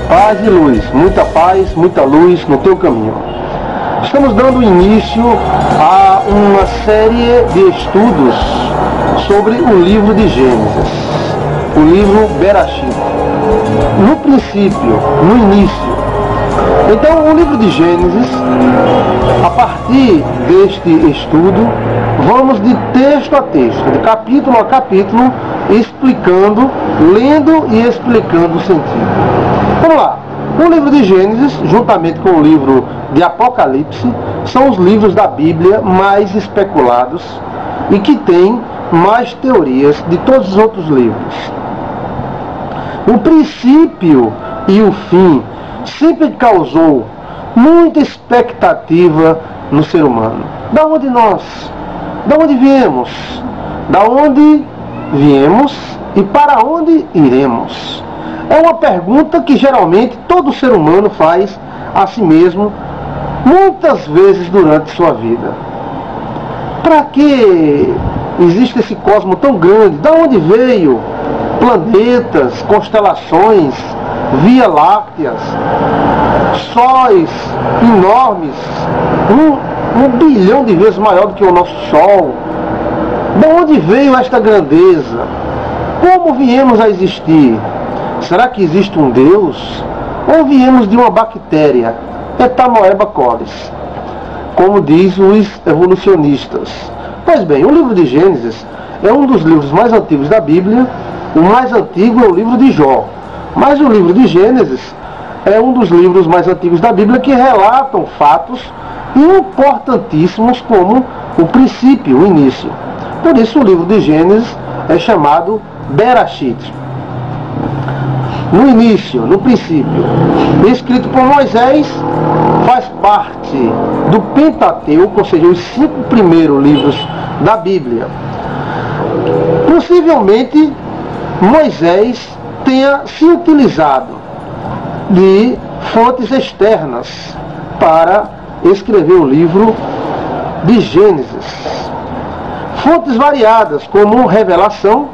Paz e luz, muita paz, muita luz no teu caminho. Estamos dando início a uma série de estudos sobre o livro de Gênesis, o livro Bereshit. No princípio, no início. Então, o livro de Gênesis, a partir deste estudo, vamos de texto a texto, de capítulo a capítulo, explicando, lendo e explicando o sentido. Vamos lá. O livro de Gênesis, juntamente com o livro de Apocalipse, são os livros da Bíblia mais especulados e que têm mais teorias de todos os outros livros. O princípio e o fim sempre causou muita expectativa no ser humano. Da onde viemos? Da onde viemos e para onde iremos? É uma pergunta que geralmente todo ser humano faz a si mesmo muitas vezes durante sua vida. Para que existe esse cosmos tão grande? Da onde veio? Planetas, constelações, Via Lácteas, sóis enormes, um bilhão de vezes maior do que o nosso Sol. De onde veio esta grandeza? Como viemos a existir? Será que existe um Deus? Ou viemos de uma bactéria, Etamoeba colitis, como diz os evolucionistas? Pois bem, o livro de Gênesis é um dos livros mais antigos da Bíblia. O mais antigo é o livro de Jó. Mas o livro de Gênesis é um dos livros mais antigos da Bíblia que relatam fatos importantíssimos como o princípio, o início. Por isso o livro de Gênesis é chamado Bereshit. No início, no princípio, escrito por Moisés, faz parte do Pentateuco, ou seja, os 5 primeiros livros da Bíblia. Possivelmente Moisés tenha se utilizado de fontes externas para escrever o livro de Gênesis. Fontes variadas, como Revelação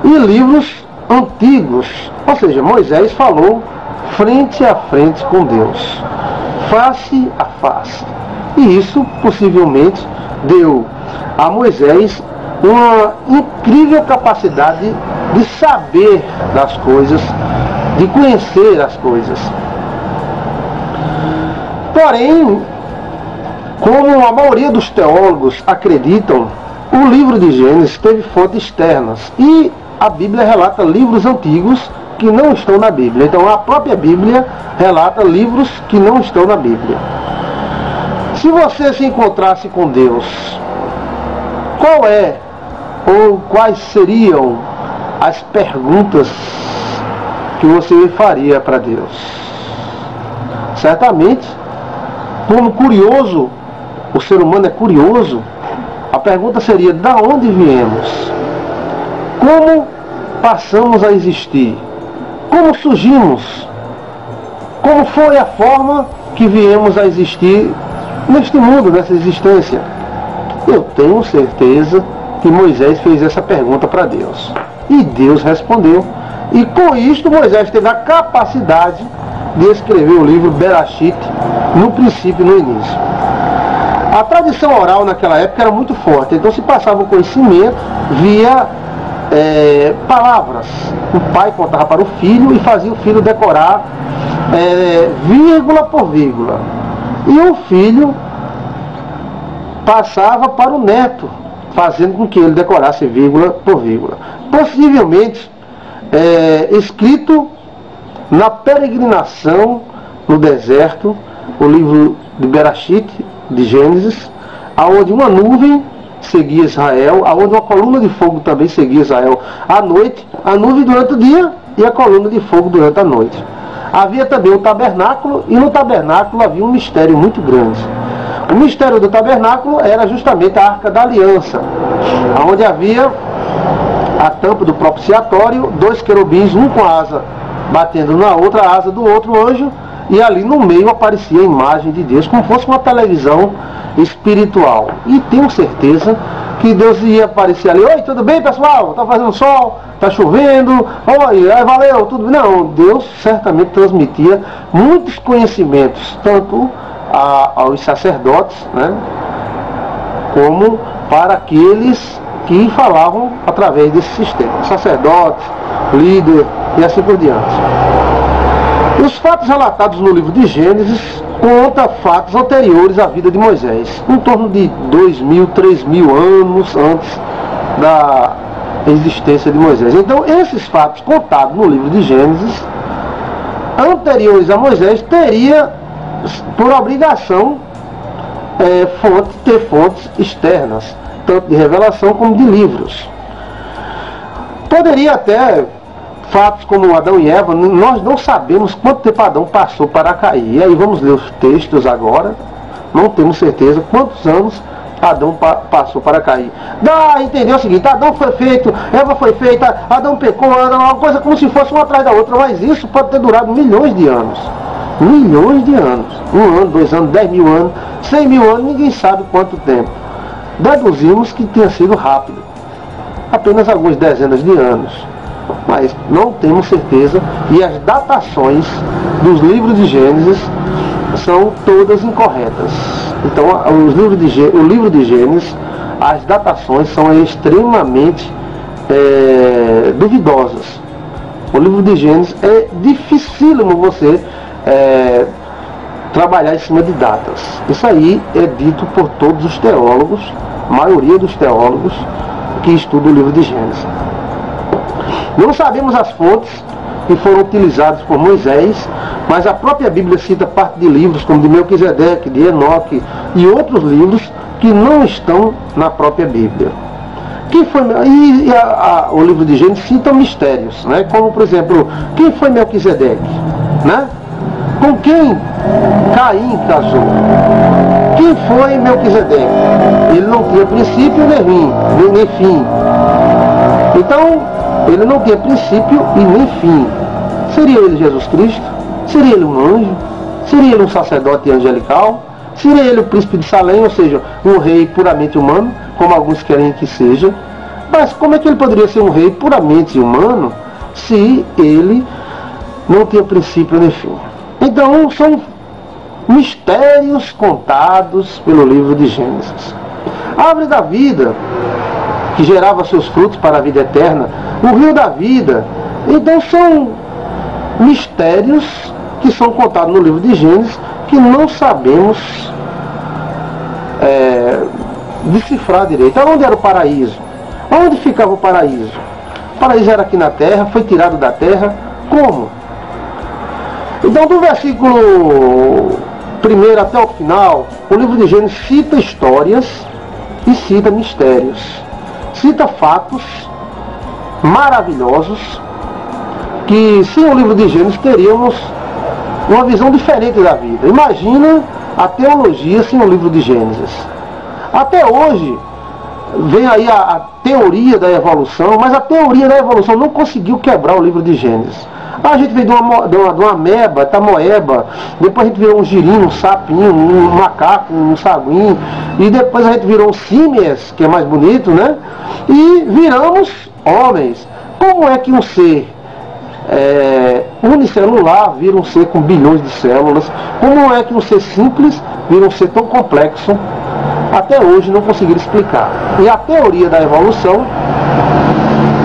e livros antigos. Ou seja, Moisés falou frente a frente com Deus, face a face. E isso possivelmente deu a Moisés uma incrível capacidade de saber das coisas, de conhecer as coisas. Porém, como a maioria dos teólogos acreditam, o livro de Gênesis teve fontes externas e a Bíblia relata livros antigos que não estão na Bíblia. Então a própria Bíblia relata livros que não estão na Bíblia. Se você se encontrasse com Deus, qual é ou quais seriam as perguntas que você faria para Deus? Certamente, como curioso, o ser humano é curioso, a pergunta seria: da onde viemos? Como passamos a existir? Como surgimos? Como foi a forma que viemos a existir neste mundo, nessa existência? Eu tenho certeza que Moisés fez essa pergunta para Deus. E Deus respondeu. E com isto Moisés teve a capacidade de escrever o livro Bereshit no princípio e no início. A tradição oral naquela época era muito forte. Então se passava o conhecimento via palavras. O pai contava para o filho e fazia o filho decorar vírgula por vírgula. E o filho passava para o neto, fazendo com que ele decorasse vírgula por vírgula. Possivelmente escrito na peregrinação no deserto, o livro de Bereshit, de Gênesis, aonde uma nuvem seguia Israel, aonde uma coluna de fogo também seguia Israel à noite, a nuvem durante o dia e a coluna de fogo durante a noite. Havia também o tabernáculo, e no tabernáculo havia um mistério muito grande. O mistério do tabernáculo era justamente a Arca da Aliança, onde havia a tampa do propiciatório, 2 querubins, um com a asa batendo na outra asa do outro anjo, e ali no meio aparecia a imagem de Deus, como fosse uma televisão espiritual. E tenho certeza que Deus ia aparecer ali: oi, tudo bem, pessoal? Tá fazendo sol? Tá chovendo? Oi, valeu, tudo bem? Não, Deus certamente transmitia muitos conhecimentos, tanto aos sacerdotes, né, como para aqueles que falavam através desse sistema, sacerdotes, líder e assim por diante. Os fatos relatados no livro de Gênesis conta fatos anteriores à vida de Moisés, em torno de 2.000, 3.000 anos antes da existência de Moisés. Então, esses fatos contados no livro de Gênesis, anteriores a Moisés, teria por obrigação ter fontes externas, tanto de revelação como de livros. Poderia até fatos como Adão e Eva, nós não sabemos quanto tempo Adão passou para cair. E aí vamos ler os textos agora, não temos certeza quantos anos Adão passou para cair. Dá a entender o seguinte: Adão foi feito, Eva foi feita, Adão pecou, uma coisa como se fosse uma atrás da outra, mas isso pode ter durado milhões de anos. Milhões de anos. 1 ano, 2 anos, 10.000 anos, 100.000 anos, ninguém sabe quanto tempo. Deduzimos que tenha sido rápido, apenas algumas dezenas de anos, mas não temos certeza, e as datações dos livros de Gênesis são todas incorretas. Então, o livro de Gênesis, as datações são extremamente duvidosas. O livro de Gênesis é dificílimo você trabalhar em cima de datas. Isso aí é dito por todos os teólogos, a maioria dos teólogos que estudam o livro de Gênesis. Não sabemos as fontes que foram utilizadas por Moisés, mas a própria Bíblia cita parte de livros como de Melquisedeque, de Enoque e outros livros que não estão na própria Bíblia. O livro de Gênesis cita mistérios, né? Como, por exemplo, quem foi Melquisedeque? Né? Com quem Caim casou? Quem foi Melquisedeque? Ele não tinha princípio nem fim. Então, ele não tinha princípio e nem fim. Seria ele Jesus Cristo? Seria ele um anjo? Seria ele um sacerdote angelical? Seria ele o príncipe de Salém, ou seja, um rei puramente humano, como alguns querem que seja? Mas como é que ele poderia ser um rei puramente humano se ele não tinha princípio nem fim? Então, são mistérios contados pelo livro de Gênesis. A árvore da vida, que gerava seus frutos para a vida eterna, o rio da vida. Então, são mistérios que são contados no livro de Gênesis que não sabemos decifrar direito. Onde era o paraíso? Onde ficava o paraíso? O paraíso era aqui na terra, foi tirado da terra. Como? Então, do versículo 1 até o final, o livro de Gênesis cita histórias e cita mistérios. Cita fatos maravilhosos que, sem o livro de Gênesis, teríamos uma visão diferente da vida. Imagina a teologia sem o livro de Gênesis. Até hoje, vem aí a teoria da evolução, mas a teoria da evolução não conseguiu quebrar o livro de Gênesis. A gente veio de uma ameba, tamoeba, depois a gente virou um girino, um sapinho, um macaco, um saguinho, e depois a gente virou um símies, que é mais bonito, né? E viramos homens. Como é que um ser unicelular vira um ser com bilhões de células? Como é que um ser simples vira um ser tão complexo? Até hoje não conseguiram explicar. E a teoria da evolução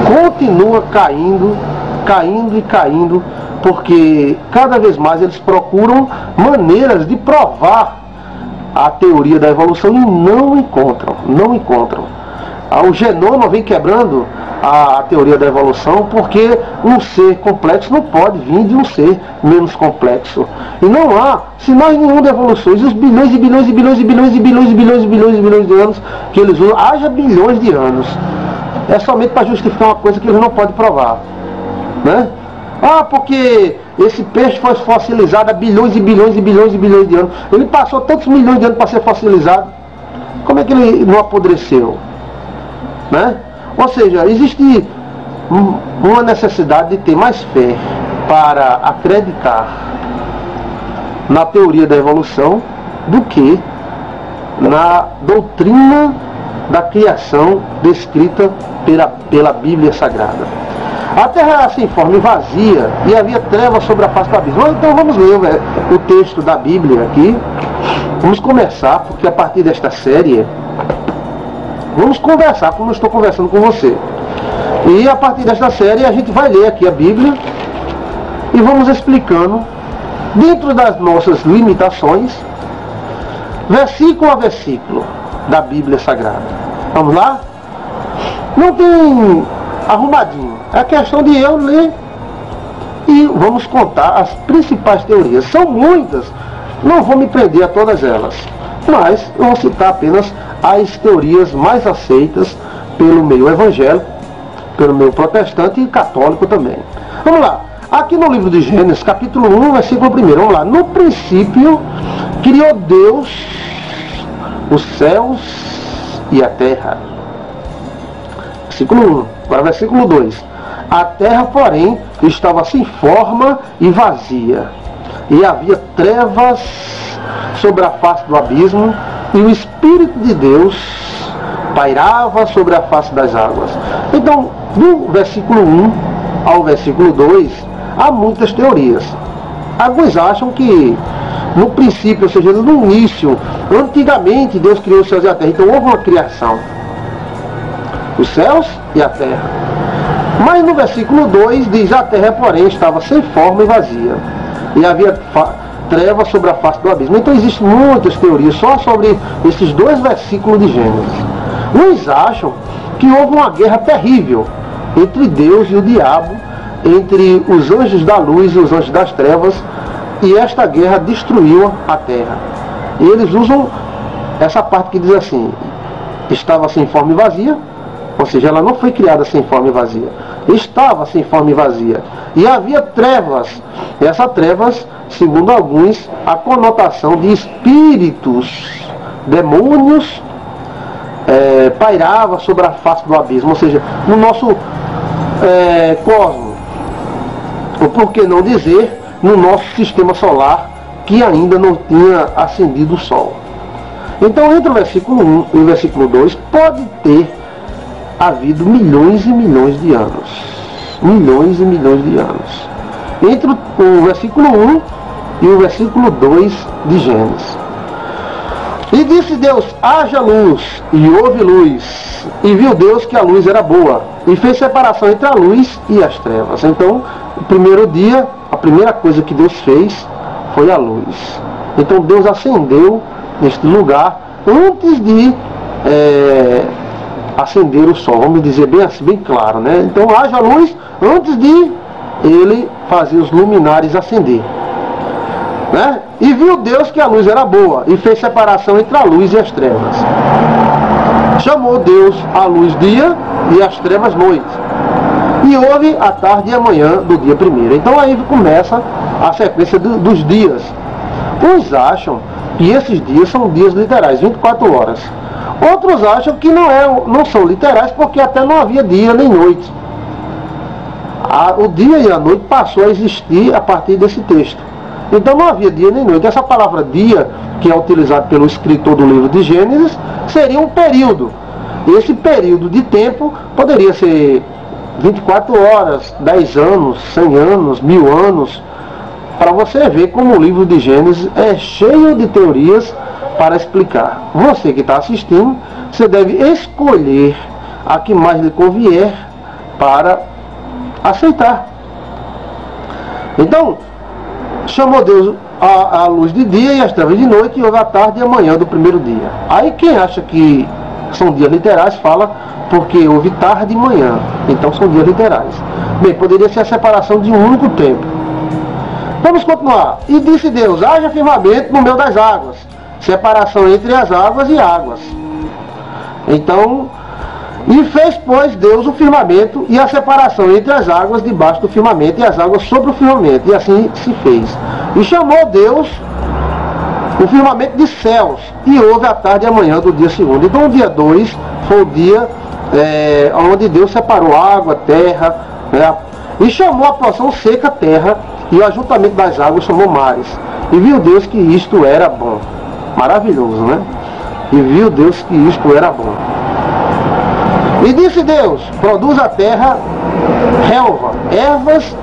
continua caindo, porque cada vez mais eles procuram maneiras de provar a teoria da evolução e não encontram. O genoma vem quebrando a teoria da evolução, porque um ser complexo não pode vir de um ser menos complexo. E não há sinal nenhum de evoluções. E os bilhões e bilhões e bilhões e bilhões e bilhões e bilhões e bilhões e bilhões de anos que eles usam, haja bilhões de anos, é somente para justificar uma coisa que eles não podem provar, né? Porque esse peixe foi fossilizado há bilhões e bilhões e bilhões e bilhões de anos. Ele passou tantos milhões de anos para ser fossilizado. Como é que ele não apodreceu? Né? Ou seja, existe uma necessidade de ter mais fé para acreditar na teoria da evolução do que na doutrina da criação descrita pela Bíblia Sagrada. A terra era sem forma e vazia, e havia trevas sobre a face do abismo. Então vamos ler o texto da Bíblia aqui. Vamos começar, porque a partir desta série, vamos conversar como eu estou conversando com você. E a partir desta série a gente vai ler aqui a Bíblia e vamos explicando, dentro das nossas limitações, versículo a versículo da Bíblia Sagrada. Vamos lá? Não tem arrumadinho. É questão de eu ler e vamos contar as principais teorias. São muitas, não vou me prender a todas elas, mas eu vou citar apenas as teorias mais aceitas pelo meio evangélico, pelo meio protestante e católico também. Vamos lá. Aqui no livro de Gênesis, capítulo 1, versículo 1. Vamos lá. No princípio, criou Deus os céus e a terra. Versículo 1. Agora versículo 2. A terra, porém, estava sem forma e vazia, e havia trevas sobre a face do abismo, e o Espírito de Deus pairava sobre a face das águas. Então, do versículo 1 ao versículo 2, há muitas teorias. Alguns acham que no princípio, ou seja, no início, antigamente Deus criou os céus e a terra. Então houve uma criação, os céus e a terra. Mas no versículo 2 diz: a terra, porém, estava sem forma e vazia, e havia trevas sobre a face do abismo. Então existem muitas teorias só sobre esses dois versículos de Gênesis. Uns acham que houve uma guerra terrível entre Deus e o diabo, entre os anjos da luz e os anjos das trevas, e esta guerra destruiu a terra. E eles usam essa parte que diz assim: estava sem forma e vazia, ou seja, ela não foi criada sem forma e vazia, estava sem forma e vazia, e havia trevas. E essas trevas, segundo alguns, a conotação de espíritos, demônios, pairava sobre a face do abismo, ou seja, no nosso cosmos, ou por que não dizer, no nosso sistema solar, que ainda não tinha ascendido o Sol. Então, entre o versículo 1 e o versículo 2, pode ter havido milhões e milhões de anos. Milhões e milhões de anos. Entre o versículo 1 e o versículo 2 de Gênesis. E disse Deus: haja luz, e houve luz. E viu Deus que a luz era boa, e fez separação entre a luz e as trevas. Então, o primeiro dia, a primeira coisa que Deus fez foi a luz. Então Deus acendeu neste lugar antes de acender o sol. Vamos dizer bem assim, bem claro, né? Então haja luz antes de ele fazer os luminares acender, né? E viu Deus que a luz era boa, e fez separação entre a luz e as trevas. Chamou Deus a luz dia e as trevas noite. E houve a tarde e a manhã do dia primeiro. Então aí começa a sequência dos dias. Uns acham que esses dias são dias literais, 24 horas. Outros acham que não são literais, porque até não havia dia nem noite. O dia e a noite passou a existir a partir desse texto. Então não havia dia nem noite. Essa palavra dia, que é utilizada pelo escritor do livro de Gênesis, seria um período. Esse período de tempo poderia ser 24 horas, 10 anos, 100 anos, 1000 anos, para você ver como o livro de Gênesis é cheio de teorias para explicar. Você que está assistindo, você deve escolher a que mais lhe convier para aceitar. Então, chamou Deus a luz de dia e as trevas de noite, e houve a tarde e a manhã do primeiro dia. Aí quem acha que são dias literais fala porque houve tarde e manhã, então são dias literais. Bem, poderia ser a separação de um único tempo. Vamos continuar. E disse Deus: haja firmamento no meio das águas, separação entre as águas e águas. Então, e fez, pois, Deus o firmamento e a separação entre as águas debaixo do firmamento e as águas sobre o firmamento, e assim se fez. E chamou Deus o firmamento de céus, e houve a tarde e a manhã do dia segundo. Então o dia 2 foi o dia onde Deus separou água, terra, né, e chamou a porção seca terra, e o ajuntamento das águas chamou mares. E viu Deus que isto era bom. Maravilhoso, né? e viu Deus que isto era bom. E disse Deus: produz a terra relva, ervas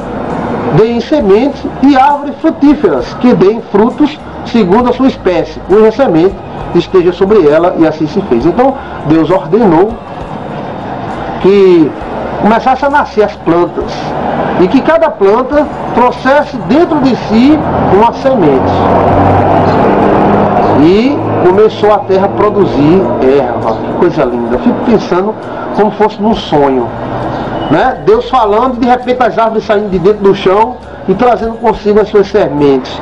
deem semente, e árvores frutíferas que deem frutos segundo a sua espécie, cuja semente esteja sobre ela, e assim se fez. Então Deus ordenou que começasse a nascer as plantas, e que cada planta trouxesse dentro de si uma semente. E começou a terra a produzir erva. Que coisa linda. Eu fico pensando como fosse num sonho, né? Deus falando, e de repente as árvores saindo de dentro do chão e trazendo consigo as suas sementes,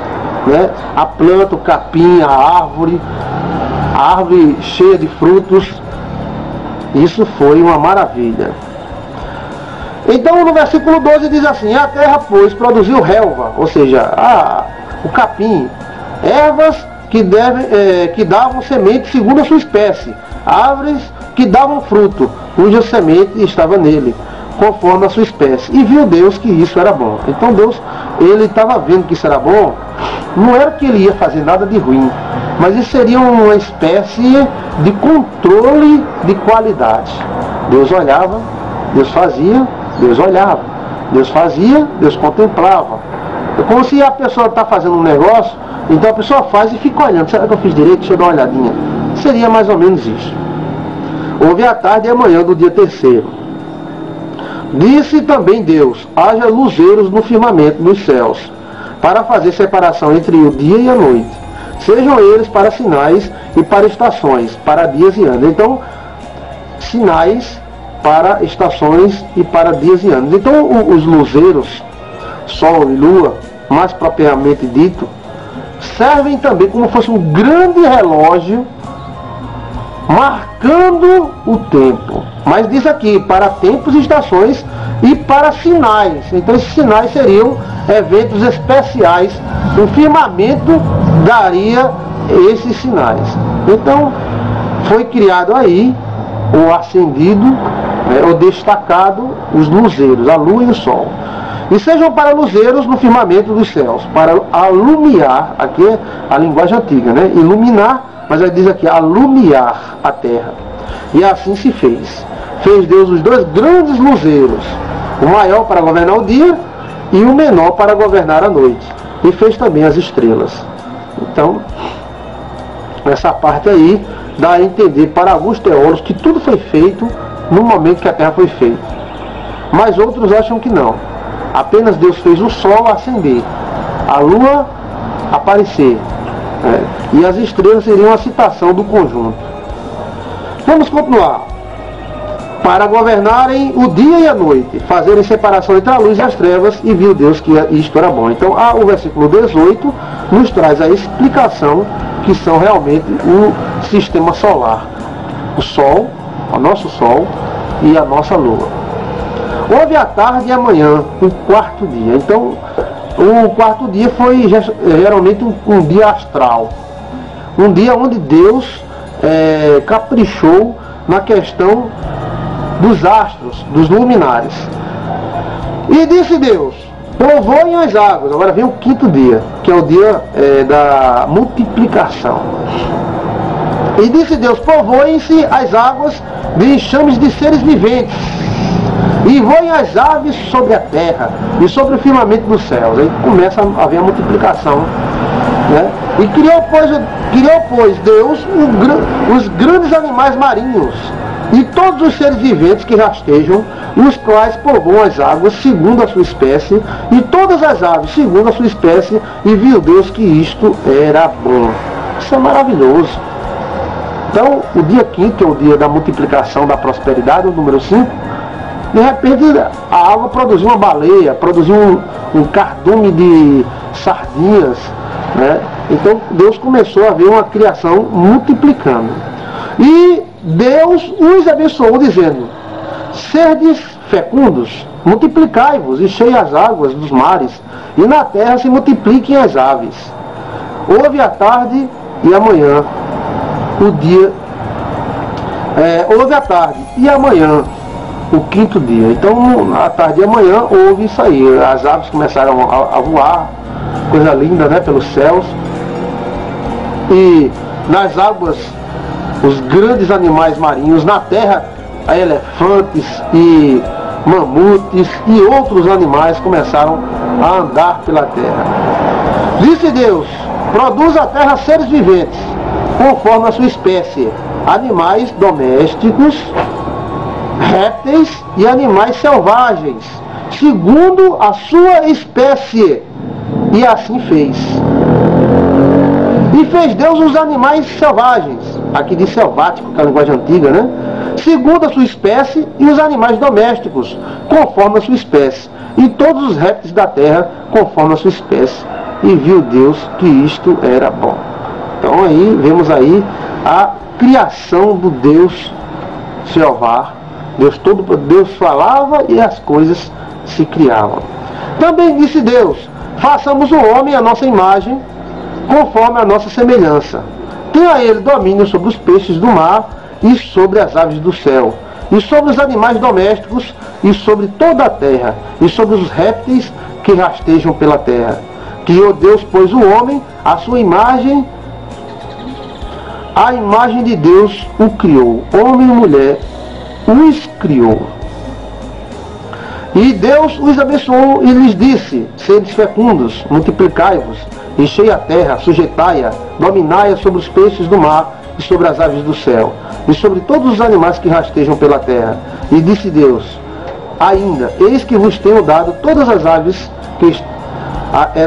né? A planta, o capim, a árvore cheia de frutos. Isso foi uma maravilha. Então no versículo 12 diz assim: a terra, pois, produziu relva, ou seja, o capim, ervas que davam semente segundo a sua espécie, árvores que davam fruto, cuja semente estava nele, conforme a sua espécie. E viu Deus que isso era bom. Então Deus, ele estava vendo que isso era bom. Não era que ele ia fazer nada de ruim, mas isso seria uma espécie de controle de qualidade. Deus olhava, Deus fazia, Deus olhava, Deus fazia, Deus contemplava. É como se a pessoa está fazendo um negócio, então a pessoa faz e fica olhando: será que eu fiz direito? Deixa eu dar uma olhadinha. Seria mais ou menos isso. Houve a tarde e a manhã do dia terceiro. Disse também Deus: haja luzeiros no firmamento dos céus, para fazer separação entre o dia e a noite. Sejam eles para sinais e para estações, para dias e anos. Então, sinais para estações e para dias e anos. Então, os luzeiros, sol e lua, mais propriamente dito, servem também como se fosse um grande relógio marcando o tempo. Mas diz aqui, para tempos e estações e para sinais. Então esses sinais seriam eventos especiais. O firmamento daria esses sinais. Então foi criado aí, ou acendido, ou destacado, os luzeiros, a lua e o sol. E sejam para luzeiros no firmamento dos céus, para alumiar, aqui é a linguagem antiga, né? Iluminar, mas ele diz aqui, alumiar a terra. E assim se fez. Fez Deus os dois grandes luzeiros, o maior para governar o dia e o menor para governar a noite. E fez também as estrelas. Então, essa parte aí dá a entender para alguns teólogos que tudo foi feito no momento que a terra foi feita. Mas outros acham que não. Apenas Deus fez o sol acender, a lua aparecer, e as estrelas seriam a citação do conjunto. Vamos continuar. Para governarem o dia e a noite, fazerem separação entre a luz e as trevas, e viu Deus que isto era bom. Então o versículo 18 nos traz a explicação que são realmente o sistema solar, o sol, o nosso sol e a nossa lua. Houve a tarde e a manhã, o quarto dia. Então, o quarto dia foi geralmente um dia astral. Um dia onde Deus caprichou na questão dos astros, dos luminares. E disse Deus: povoem as águas. Agora vem o quinto dia, que é o dia da multiplicação. E disse Deus: povoem-se as águas de enxames de seres viventes, e voem as aves sobre a terra e sobre o firmamento dos céus. Aí começa a haver a multiplicação, né? E criou, pois, Deus os grandes animais marinhos e todos os seres viventes que rastejam, os quais povoam as águas segundo a sua espécie, e todas as aves segundo a sua espécie, e viu Deus que isto era bom. Isso é maravilhoso. Então, o dia quinto é o dia da multiplicação da prosperidade, o número 5. De repente a água produziu uma baleia, produziu um cardume de sardinhas, né? Então Deus começou a ver uma criação multiplicando. E Deus os abençoou dizendo: serdes fecundos, multiplicai-vos, enchei as águas dos mares, e na terra se multipliquem as aves. Houve a tarde e a manhã, o dia. Houve a tarde e a manhã, o quinto dia. Então, à tarde e amanhã houve isso aí. As aves começaram a voar, coisa linda, né, pelos céus. E nas águas os grandes animais marinhos. Na terra, elefantes e mamutes e outros animais começaram a andar pela terra. Disse Deus: produz a terra seres viventes, conforme a sua espécie, animais domésticos, répteis e animais selvagens, segundo a sua espécie. E assim fez. E fez Deus os animais selvagens, aqui diz selvático, que é a linguagem antiga, né? Segundo a sua espécie, e os animais domésticos, conforme a sua espécie, e todos os répteis da terra, conforme a sua espécie. E viu Deus que isto era bom. Então aí, vemos aí a criação do Deus Jeová. Deus falava e as coisas se criavam. Também disse Deus: façamos o homem à nossa imagem, conforme a nossa semelhança. Tenha ele domínio sobre os peixes do mar, e sobre as aves do céu, e sobre os animais domésticos, e sobre toda a terra, e sobre os répteis que rastejam pela terra. Que Deus pôs o homem à sua imagem, a imagem de Deus o criou, homem e mulher os criou. E Deus os abençoou e lhes disse: sedes fecundos, multiplicai-vos, enchei a terra, sujeitai-a, dominai-a sobre os peixes do mar, e sobre as aves do céu, e sobre todos os animais que rastejam pela terra. E disse Deus ainda: eis que vos tenho dado todas as aves,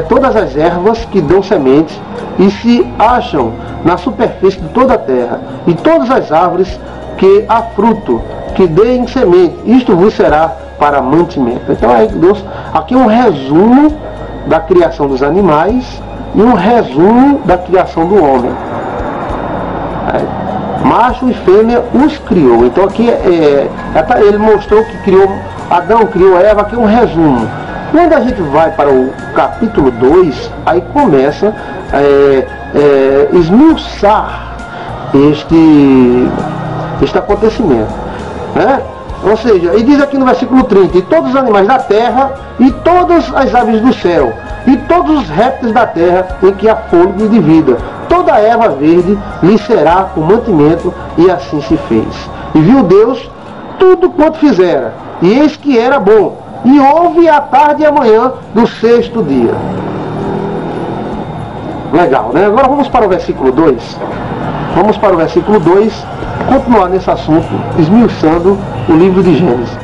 todas as ervas que dão semente, e se acham na superfície de toda a terra, e todas as árvores que há fruto, que deem semente, isto vos será para mantimento. Então aí Deus, aqui um resumo da criação dos animais e um resumo da criação do homem. Macho e fêmea os criou. Então aqui ele mostrou que criou Adão, criou Eva, aqui é um resumo. Quando a gente vai para o capítulo 2, aí começa esmiuçar este acontecimento, né? Ou seja, e diz aqui no versículo 30: e todos os animais da terra, e todas as aves do céu, e todos os répteis da terra em que há fôlego de vida, toda a erva verde lhe será por mantimento, e assim se fez. E viu Deus tudo quanto fizera, e eis que era bom, e houve a tarde e a manhã do sexto dia. Legal, né? Agora vamos para o versículo 2. Vamos para o versículo 2, continuar nesse assunto, esmiuçando o livro de Gênesis.